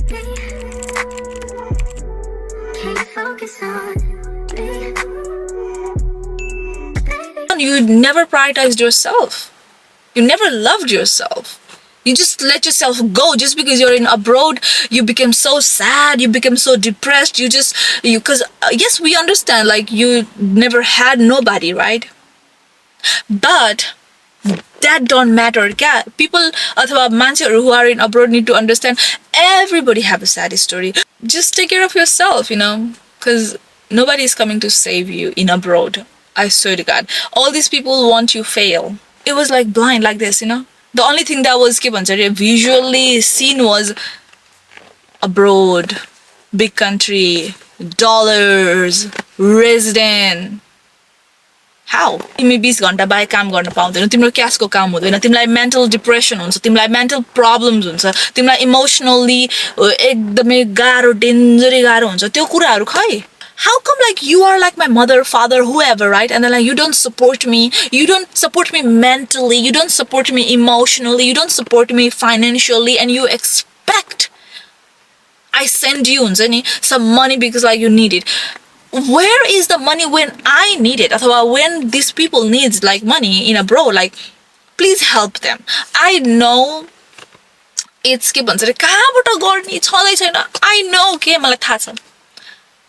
You never prioritized yourself. You never loved yourself. You just let yourself go just because you're in abroad. You became so sad. You became so depressed. Because yes, we understand, like, you never had nobody, right? But that don't matter. Yeah, people अथवा मान्छेहरू who are in abroad need to understand everybody have a sad story. Just take care of yourself, because nobody is coming to save you in abroad. I swear to God. All these people want you fail. It was like blind like this, The only thing that was visually seen was abroad, big country, dollars, resident. How? तिमी 20 घण्टा बाहेक काम गर्न पाउँदैन, तिम्रो क्याशको काम हुँदैन, तिमीलाई मेन्टल डिप्रेसन हुन्छ, तिमीलाई मेन्टल प्रब्लम्स हुन्छ, तिमीलाई इमोसनली एकदमै गाह्रो डेन्जरै गाह्रो हुन्छ, त्यो कुराहरू खै. How come, like, you are like my mother, father, whoever, right? And then, like, you don't support me mentally, you don't support me emotionally, you don't support me financially, and you expect I send you some money because, like, you need it. Where is the money when I need it? Or when these people needs, like, money in abroad, like, please help them. I know it's I know, okay, मलाई थाहा छ.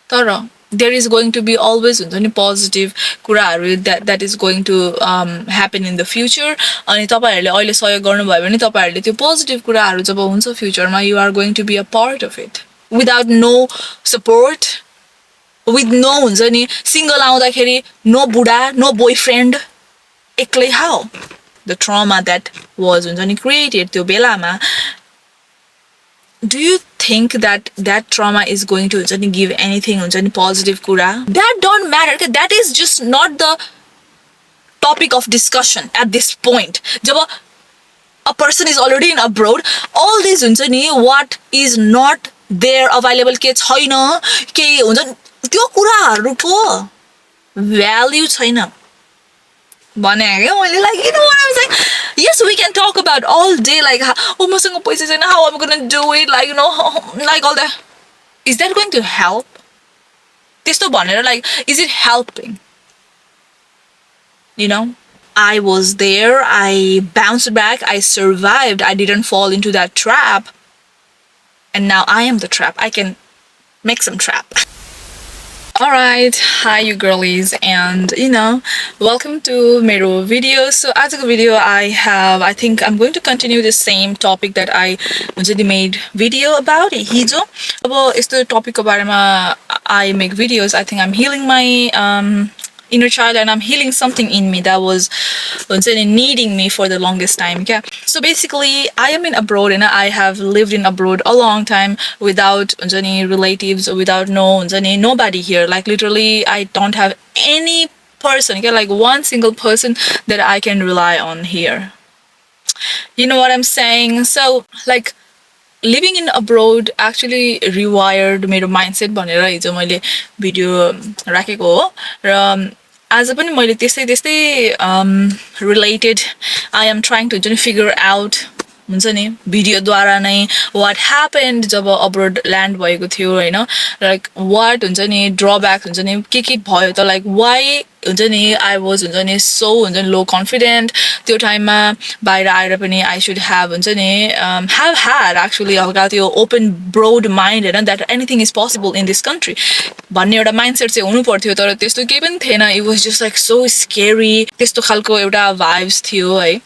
तर there is going to be always positive कुराहरू that is going to happen in the future. अनि तपाईहरुले अहिले सहयोग गर्नुभयो भने तपाईहरुले त्यो पोजिटिभ कुराहरू जब हुन्छ फ्युचरमा, you are going to be a part of it. Without no support, with no हुन्छ नि सिंगल आउँदाखेरि, no बुढा, no boyfriend, एक्लै how? The trauma that was हुन्छ नि created त्यो बेलामा. Do you think that trauma is going to give anything positive kura? That don't matter. That is just not the topic of discussion at this point. Jab a person is already in abroad, all these what is not there available ke chaina ke huncha त्यो कुराहरुको value छैन. Like, what I'm saying? Yes, we can talk about all day, like, oh, maसँग पैसा छैन, how I'm gonna do it, like, like all that. Is that going to help? त्यस्तो भनेर, like, is it helping? I was there, I bounced back, I survived, I didn't fall into that trap, and now I am the trap. I can make some trap. Alright, hi you girlies, and welcome to मेरो video. So आजको video I think I'm going to continue the same topic that I made video about हिजो. अब यस्तो topic को बारेमा I make videos. I think I'm healing my inner child, and I'm healing something in me that was needing me for the longest time. Okay? So basically, I am in abroad, and I have lived in abroad a long time without relatives, without nobody here. Like, literally, I don't have any person, okay? Like, one single person that I can rely on here. You know what I'm saying? So, like, living in abroad actually rewired मेरो mindset भनेर हिजो मैले video राखेको हो. र आज पनि मैले त्यस्तै related I am trying to figure out हुन्छ नि भिडियो द्वारा नै what happened जब abroad land भएको थियो हैन, like what हुन्छ नि drawbacks हुन्छ नि के भयो त, like why हुन्छ नि I was हुन्छ नि so हुन्छ नि low confident त्यो टाइममा बाहिर आएर पनि I should have हुन्छ नि have had actually हल्का त्यो open broad mind Hahn, that anything is possible in this country भन्ने एउटा mindset चाहिँ हुनु पर्थ्यो. तर त्यस्तो केही पनि थिएन. It was just like so scary, त्यस्तो खालको एउटा vibes थियो है.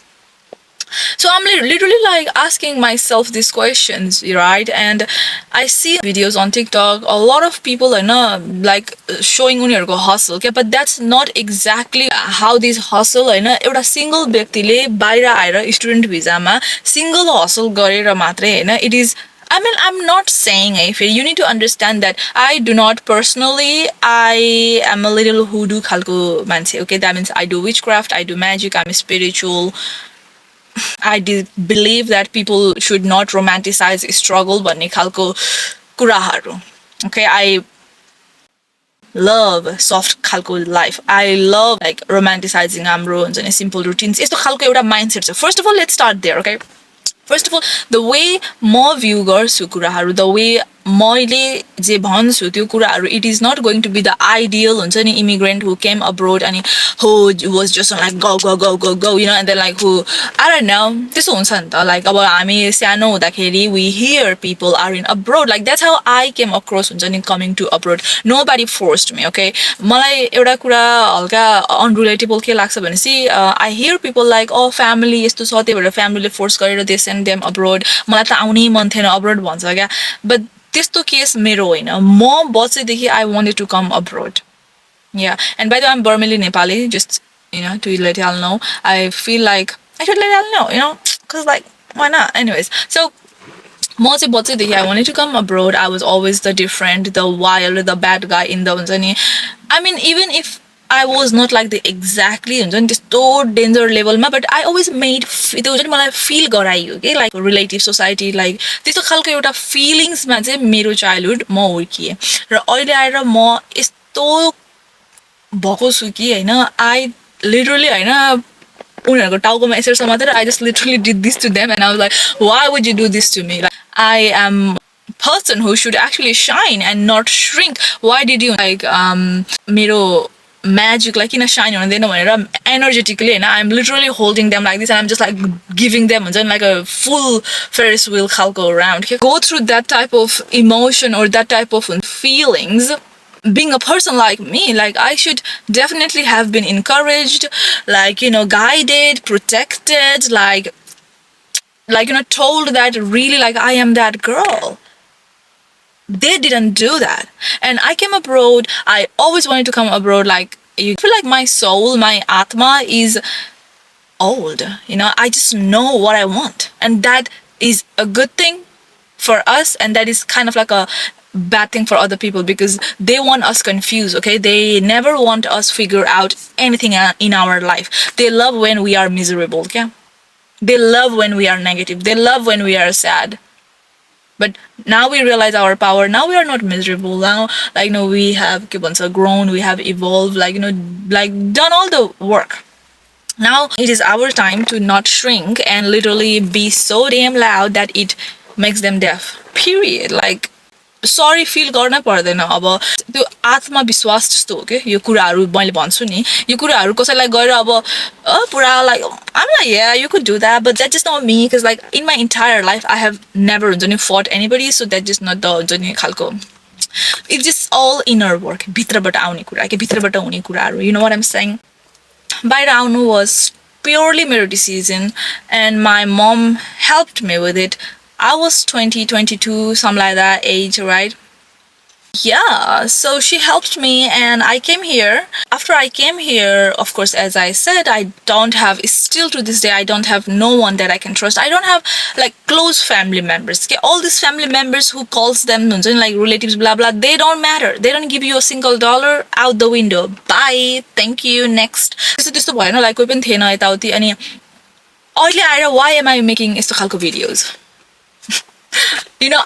So I'm literally like asking myself these questions, right? And I see videos on TikTok, a lot of people are like showing उनीहरुको hustle, okay? But that's not exactly how this hustle एउटा single व्यक्तिले बाहिर आएर student visa मा single hustle गरेर मात्रै हैन. It is, I mean, I'm not saying if you need to understand that I do not personally, I am a little hoodoo khalko manse, okay? That means I do witchcraft, I do magic, I'm spiritual. I believe that people should not romanticize struggle भन्ने खालको कुराहरु. Okay, I love soft खालको life. I love like romanticizing हाम्रो हुन्छ नि simple routines. यस्तो खालको एउटा mindset छ. First of all, let's start there, okay? First of all, the way म view गर्छु कुराहरू, the way मैले जे भन्छु त्यो कुराहरू, it is not going to be the ideal हुन्छ नि immigrant who came abroad and who was just like go go go go go, you know, and then like who, I don't know, त्यस्तो हुन्छ नि त. Like अब हामी सानो हुँदाखेरि we hear people are in abroad, like that's how I came across हुन्छ नि coming to abroad. Nobody forced me, okay? मलाई एउटा कुरा हल्का unrelatable के लाग्छ भनेपछि I hear people like oh family यस्तो छ त्यही भएर family force गरेर they send them abroad. मलाई त आउनै मन थिएन abroad भन्छ क्या. But त्यस्तो केस मेरो होइन. म बच्चैदेखि I wanted to come abroad. Yeah, and by the way, I'm Burmese Nepali, just, you know, to let y'all know. I feel like I should let y'all know, you know, because, like, why not? Anyways, so, I wanted to come abroad. I was always the different, the wild, the bad guy in the Unzani. I mean, even if I was not like the exactly so danger level, but I always made feel गराइयो के like relative society like त्यस्तो खालको एउटा feelings मा चाहिँ मेरो childhood म हुर्किए र अहिले आएर म यस्तो भएको छु कि हैन I literally हैन उनीहरुको टाउकोमा यसरी समातेर I just literally did this to them and I was like why would you do this to me? Like I am person who should actually shine and not shrink. Why did you like मेरो magic like in a shine on then energetically and I'm literally holding them like this and I'm just like giving them like a full Ferris wheel go around. Go through that type of emotion or that type of feelings. Being a person like me, like I should definitely have been encouraged, like, you know, guided, protected, like, you know, told that really like I am that girl. They didn't do that. And I came abroad. I always wanted to come abroad. Like, you feel like my soul, my atma is old. You know, I just know what I want. And that is a good thing for us. And that is kind of like a bad thing for other people because they want us confused, okay? They never want us figure out anything in our life. They love when we are miserable, okay? They love when we are negative. They love when we are sad. But now we realize our power. Now we are not miserable. Now, like, you know, we have grown, we have evolved, like, you know, like done all the work. Now it is our time to not shrink and literally be so damn loud that it makes them deaf. Period. Like, sorry feel गर्न पर्दैन अब त्यो आत्मविश्वास जस्तो हो के यो कुराहरु मैले भन्छु नि यो कुराहरु कसैलाई गएर अब पुरा like I'm like yeah you could do that but that's just not me because like in my entire life I have never fought anybody so that's just not the खालको it's just all inner work भित्रबाट आउने कुरा के भित्रबाट हुने कुराहरु you know what I'm saying बाहिर आउनु was purely मेरो decision and my mom helped me with it. I was 20, 22, something like that age, right? Yeah, so she helped me and I came here. After I came here, of course, as I said, I don't have, still to this day, I don't have no one that I can trust. I don't have like close family members. Okay? All these family members who calls them like relatives, blah, blah, they don't matter. They don't give you a single dollar out the window. Bye. Thank you. Next. So like why am I making videos? You know,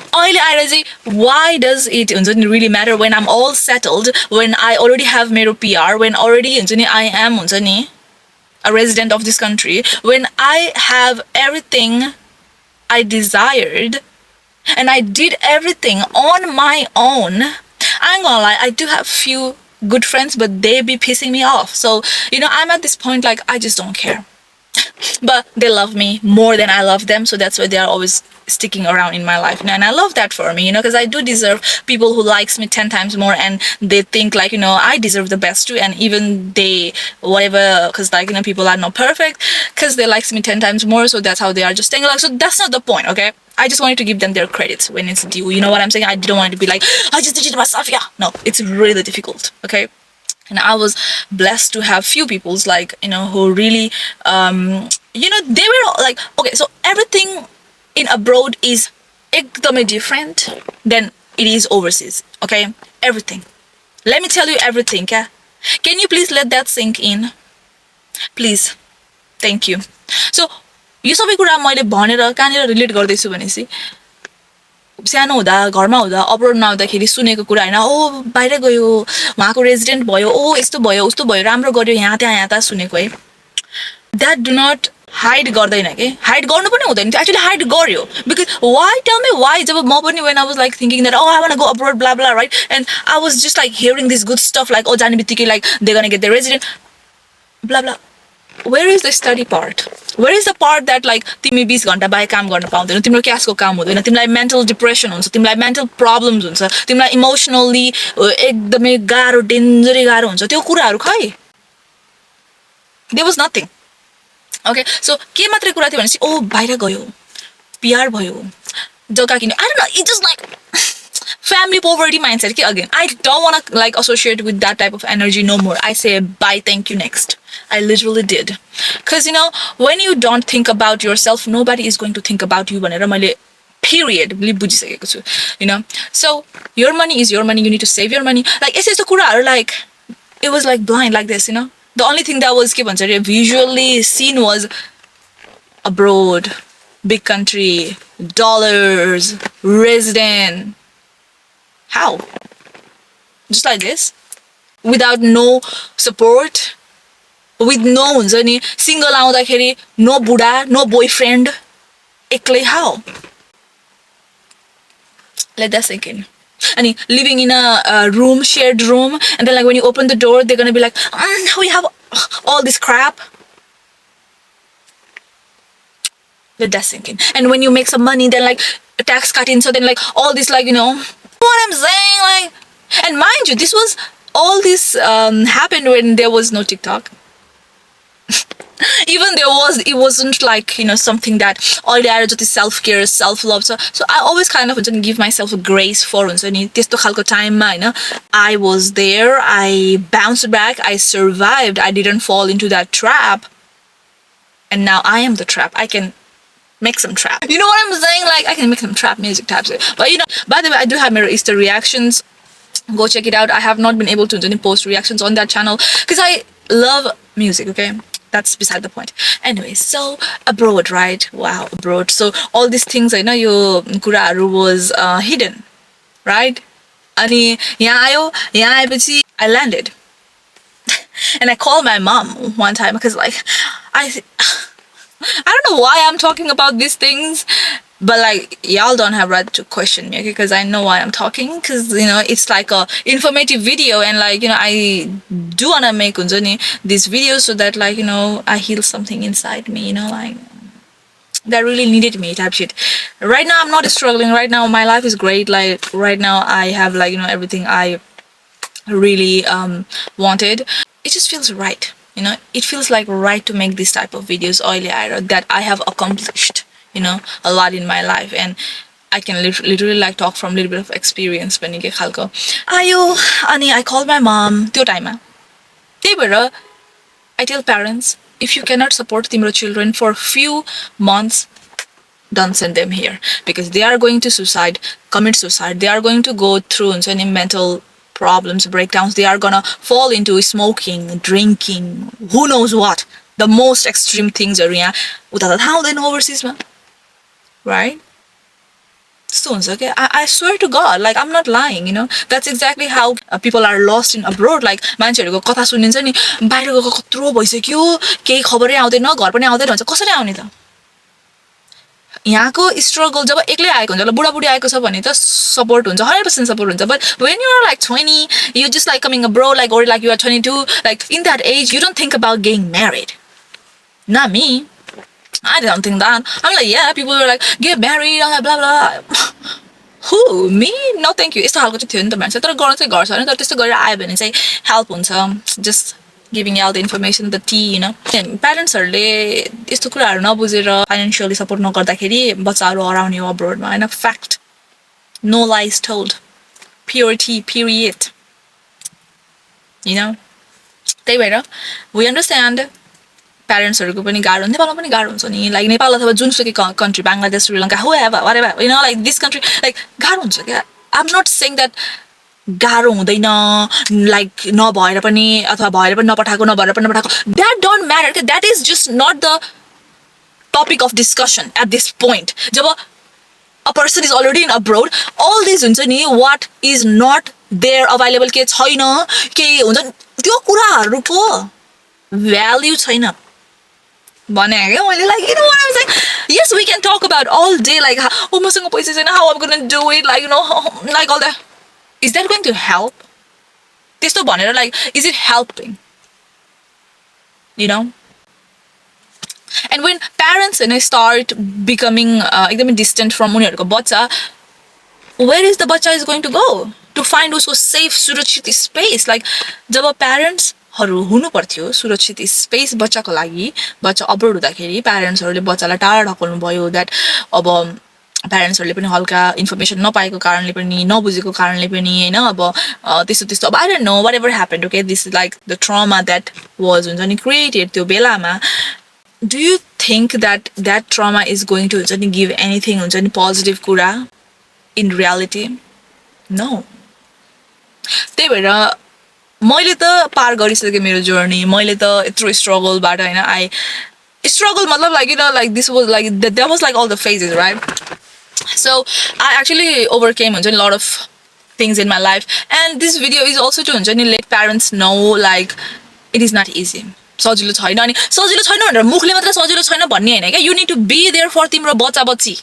why does it really matter when I'm all settled, when I already have my PR, when already I am a resident of this country, when I have everything I desired and I did everything on my own. I ain't gonna lie, I do have few good friends, but they be pissing me off. So, you know, I'm at this point like I just don't care. But they love me more than I love them, so that's why they are always sticking around in my life. And I love that for me, you know, because I do deserve people who likes me 10 times more and they think like, you know, I deserve the best too. And even they, whatever, because like, you know, people are not perfect because they likes me 10 times more. So that's how they are just staying alive. So that's not the point, okay? I just wanted to give them their credits when it's due. You know what I'm saying? I didn't want it to be like, I just did it myself. Yeah, no, it's really difficult, okay? And I was blessed to have few peoples like, you know, who really, you know, they were like, okay, so everything in abroad is ekdamai different than it is overseas, okay? Everything. Let me tell you everything, okay? Can you please let that sink in? Please. Thank you. So, यो सबै कुरा मैले भनेर कहाँनिर relate गर्दैछु भनेसी सानो हुँदा घरमा हुँदा अब्रोड नआउँदाखेरि सुनेको कुरा हैन ओ बाहिर गयो उहाँको रेजिडेन्ट भयो ओ यस्तो भयो उस्तो भयो राम्रो गर्यो यहाँ त्यहाँ सुनेको है that do not हाइड गर्दैन के हाइड गर्नु पनि हुँदैन त्यो एक्चुअली हाइड गर्यो बिकज वाइ टेल मी वाइ जब म पनि when I was like thinking that oh I want to go abroad blah blah right and I was just like hearing this good stuff like oh जाने बित्तिकै like they're gonna get their resident blah blah where is the study part where is the part that like तिमी 20 घण्टा बाहेक काम गर्न पाउँदैनौ तिम्रो क्यासको काम हुँदैन तिमीलाई मेन्टल डिप्रेसन हुन्छ तिमीलाई मेन्टल प्रब्लम्स हुन्छ तिमीलाई इमोसनली एकदमै गाह्रो डेन्जरै गाह्रो हुन्छ त्यो कुराहरू खै there was nothing okay so के मात्रै कुरा थियो भनेपछि ओ बाहिर गयो पिआर भयो जग्गा किन्यो I don't know it just like family poverty mindset okay again I don't want to like associate with that type of energy no more I say bye thank you next I literally did because you know when you don't think about yourself nobody is going to think about you भनेर मैले period बुझिसकेको छु you know so your money is your money you need to save your money like यस्तो कुराहरू like it was like blind like this you know the only thing that was के भन्छ अरे visually seen was abroad big country dollars resident how just like this without no support with no हुन्छ नि single आउँदाखेरि no बुढा no boyfriend एक्लै how let that sink in and living in a room shared room and then like when you open the door they're gonna be like we have all this crap let that sink in and when you make some money then like tax cut in so then like all this like you know what I'm saying like and mind you this was all this happened when there was no TikTok even there was it wasn't like you know something that all the other just self care self love so I always kind of give myself a grace for हुन्छ नि त्यस्तो खालको टाइममा हैन I was there I bounced back I survived I didn't fall into that trap and now I am the trap I can make some trap you know what I'm saying like I can make some trap music types but you know by the way I do have my Easter reactions go check it out I have not been able to post reactions on that channel because I love music okay that's beside the point anyway so abroad right wow abroad so all these things I know your kuraharu was hidden right ani yaha ayeपछि I landed and I called my mom one time because like I don't know why I'm talking about these things but like y'all don't have right to question me okay because I know why I'm talking because you know it's like a informative video and like you know I do want to make these videos so that like you know I heal something inside me you know like that really needed me type shit right now I'm not struggling right now my life is great like right now I have like you know everything I really wanted it just feels right you know it feels like right to make this type of videos that I have accomplished you know a lot in my life and I can literally like talk from a little bit of experience पनि के खालको आयो अनि I called my mom त्यो टाइममा त्यही भएर I tell parents if you cannot support तिम्रो children for few months don't send them here because they are going to commit suicide they are going to go through any mental problems breakdowns they are gonna fall into smoking drinking who knows what the most extreme things are यहाँ उता त थाहा हुँदैन overseas मा right so okay I swear to God like I'm not lying you know that's exactly how people are lost in abroad like मान्छेहरुको कथा सुनिन्छ नि बाहिर गएको कत्रो भइसक्यो केही खबरै आउँदैन घर पनि आउँदैन भन्छ कसरी आउने त यहाँको स्ट्रगल जब एक्लै आएको हुन्छ ल बुढाबुढी आएको छ भने त सपोर्ट हुन्छ 100% सपोर्ट हुन्छ but when you are like 20 you just like coming abroad like or like you are 22 like in that age you don't think about getting married not me I don't think that I'm like yeah people were like get married blah blah who me no thank you यस्तो खालको चाहिँ थियो नि त मान्छे तर गर्न चाहिँ गर्छ हैन तर त्यस्तो गरेर आयो भने चाहिँ हेल्प हुन्छ just giving out the information the tea you know and parents हरुले यस्तो कुराहरु नबुझेर financially support नगर्दाखेरि बच्चाहरु हराउने हो abroad मा हैन fact no lies told purity period you know त्यही भएर we understand parents हरुको पनि गाह्रो हुन्छ नेपालमा पनि गाह्रो हुन्छ नि like नेपाल अथवा जुनसुकै country Bangladesh Sri whoever whatever you know like this country like गाह्रो हुन्छ क्या I'm not saying that गाह्रो हुँदैन like नभएर पनि अथवा भएर पनि नपठाएको नभएर पनि नपठाएको that don't matter that is just not the topic of discussion at this point जब a person is already in abroad all these हुन्छ नि what is not there available के छैन के हुन्छ त्यो कुराहरुको भ्याल्यु छैन Like, you know what I'm saying? Yes, we can talk about all day, like, oh, maसँग पैसा छैन, how I'm gonna do it, like, like all that. Is that going to help? त्यस्तो भनेर, like, is it helping? You know? And when parents start becoming distant from उनीहरूको बच्चा, where is the bacha is going to go? To find उसको safe, सुरक्षित space. Like, जब parents हरू हुनु पर्थ्यो सुरक्षित स्पेस बच्चाको लागि, बच्चा अब्रोड हुँदाखेरि प्यारेन्ट्सहरूले बच्चालाई टाढा ढकल्नु भयो, द्याट अब प्यारेन्ट्सहरूले पनि हल्का इन्फर्मेसन नपाएको कारणले पनि, नबुझेको कारणले पनि, हैन, अब त्यस्तो त्यस्तो, अब I don't know whatever happened, okay, this is like the trauma that was हुन्छ नि क्रिएटेड त्यो बेलामा. Do you think that trauma is going to हुन्छ नि गिभ एनिथिङ हुन्छ नि पोजिटिभ कुरा इन रियालिटी? नो. त्यही भएर मैले त पार गरिसकेँ मेरो जर्नी. मैले त यत्रो स्ट्रगलबाट, हैन, आई स्ट्रगल मतलब like like this was like that was like all the phases, right? So I actually overcame a lot of things in my life, and this video is also to let parents know like it is not easy. सजिलो छैन, अनि सजिलो छैन भनेर मुखले मात्र सजिलो छैन भन्ने हैन के. You need to be there for तिम्रो बच्चा बच्ची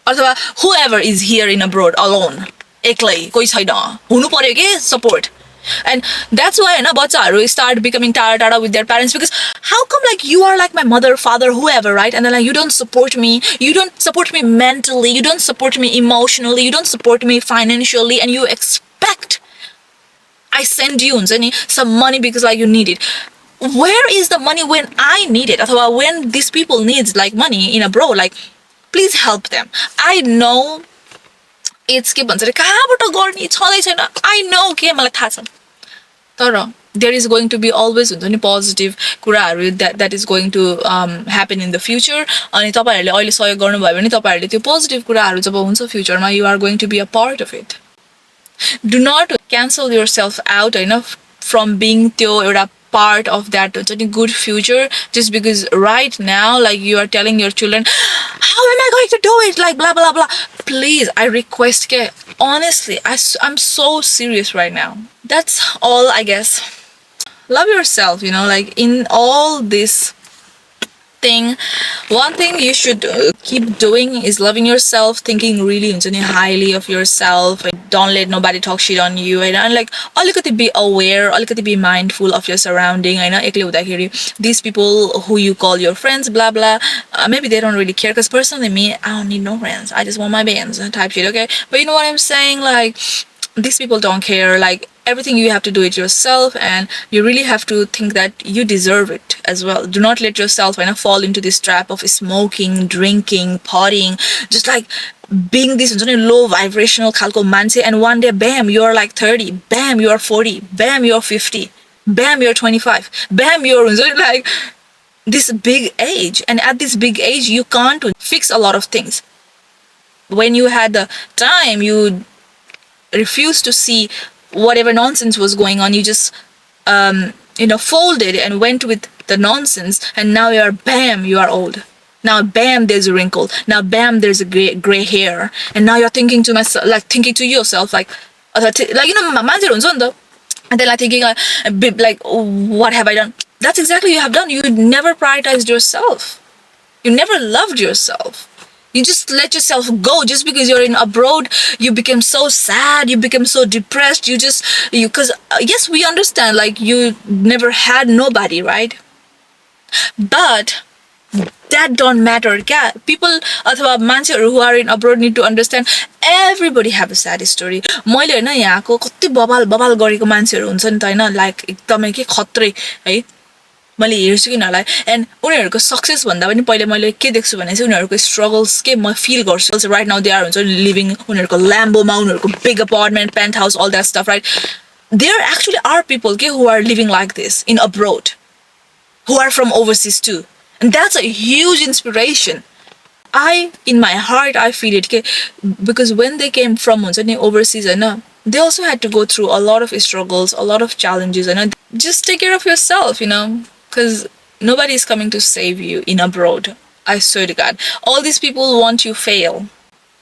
अथवा whoever is here in abroad alone, एक्लै कोही छैन, हुनु पर्यो के support. And that's why bachchaharu start becoming tada with their parents, because how come like you are like my mother, father, whoever, right? And then like you don't support me, you don't support me mentally, you don't support me emotionally, you don't support me financially, and you expect I send you some money because like you need it. Where is the money when I need it? Or when these people needs like money in abroad, like please help them. I know it's के भन्छ रे कहाँबाट गर्ने छँदै छैन, I know के मलाई थाहा छ, तर there is going to be always हुन्छ नि पोजिटिभ कुराहरू that is going to happen in the future. अनि तपाईहरुले अहिले सहयोग गर्नुभयो भने तपाईहरुले त्यो पोजिटिभ कुराहरू जब हुन्छ फ्युचरमा, you are going to be a part of it. Do not cancel yourself out, Hahn, from being त्यो एउटा part of that good future just because right now like you are telling your children, how am I going to do it, like blah blah blah. Please, I request, honestly, I'm so serious right now. That's all, I guess. Love yourself, like in all this thing, one thing you should keep doing is loving yourself, thinking really highly of yourself. Don't let nobody talk shit on you, and like alikati be aware, alikati be mindful of your surrounding. I know these people who you call your friends, blah blah, maybe they don't really care, because personally me, I don't need no friends, I just want my bands type shit, okay? But you know what I'm saying, like these people don't care. Like everything you have to do it yourself, and you really have to think that you deserve it as well. Do not let yourself fall into this trap of smoking, drinking, partying, just like being this low vibrational khalko manse, and one day bam you're like 30, bam you're 40, bam you're 50, bam you're 25, bam you're like this big age, and at this big age you can't fix a lot of things. When you had the time, you refused to see whatever nonsense was going on. You just folded and went with the nonsense, and now you are old. Now bam there's a wrinkle, now bam there's a gray hair, and now you're thinking to yourself like मान्छेहरु हुन्छ नि त, and then like thinking like what have I done? That's exactly you have done. You never prioritized yourself, you never loved yourself. You just let yourself go just because you're in abroad. You became so sad, you became so depressed, because yes, we understand like you never had nobody, right? But that don't matter. People अथवा मान्छेहरु who are in abroad need to understand everybody have a sad story. मैले हैन यहाँको कति बबाल गरेको मान्छेहरु हुन्छ नि त, हैन, लाइक एकदमै के खत्रै है, मैले हेर्छु कि नलाई, एन्ड उनीहरुको सक्सेस भन्दा पनि पहिले मैले के देख्छु भने चाहिँ उनीहरुको स्ट्रगल्स के म फिल गर्छु. राइट नाउ दे आर हुन्छ लिभिङ उनीहरुको ल्याम्बोमा, उनीहरुको big apartment, penthouse, all that stuff, right? There actually are people who are living like this in abroad, who are from overseas too, and that's a huge inspiration. In my heart, I feel it, because when they came from overseas, they also had to go through a lot of struggles, a lot of challenges, and just take care of yourself, because nobody is coming to save you in abroad. I swear to God, all these people want you to fail,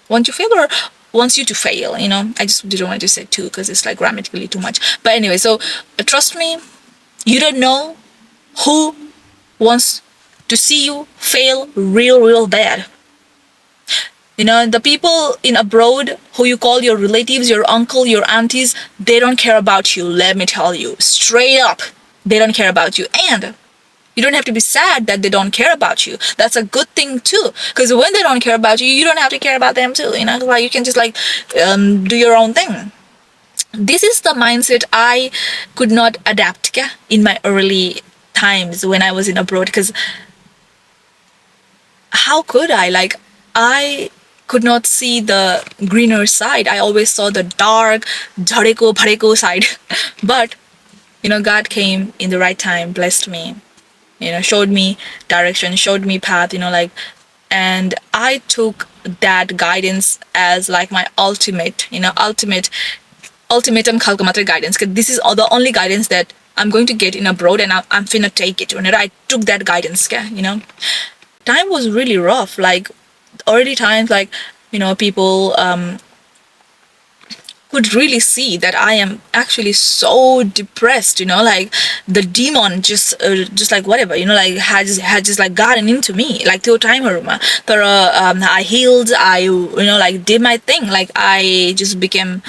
or wants you to fail. I just didn't want to say too, because it's like grammatically too much. But anyway, so trust me, you don't know who wants to see you fail real bad. You know, the people in abroad who you call your relatives, your uncle, your aunties, they don't care about you. Let me tell you, straight up, they don't care about you. And you don't have to be sad that they don't care about you. That's a good thing too. Because when they don't care about you, you don't have to care about them too. You know, like you can just like do your own thing. This is the mindset I could not adapt in my early times when I was in abroad. Because how could I? Like, I could not see the greener side. I always saw the dark, jhareko bhareko side. But, you know, God came in the right time, blessed me, you know, showed me direction, showed me path, you know, like, and I took that guidance as like my ultimate, you know, ultimatum khalko matra guidance. Because this is all the only guidance that I'm going to get in abroad, and I'm finna take it. Whenever I took that guidance, you know, time was really rough. Like early times, like, you know, people could really see that I am actually so depressed, you know, like the demon just like whatever, you know, like had just like gotten into me, like till time but I healed, I, you know, like did my thing, like I just became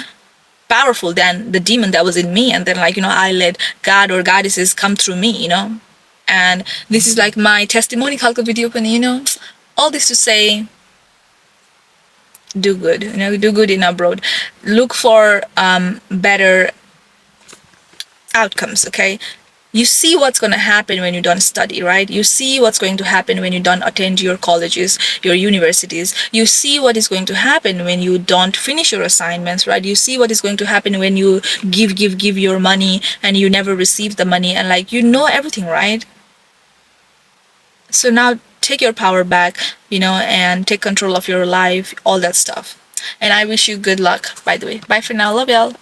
powerful than the demon that was in me, and then, like, you know, I let God or goddesses come through me, you know. And this is like my testimony kalka video, you know, all this to say, do good, you know, do good in abroad, look for better outcomes. Okay, you see what's going to happen when you don't study, right? You see what's going to happen when you don't attend your colleges, your universities. You see what is going to happen when you don't finish your assignments, right? You see what is going to happen when you give your money and you never receive the money, and like, you know everything, right? So now take your power back, you know, and take control of your life, all that stuff. And I wish you good luck, by the way. Bye for now. Love y'all.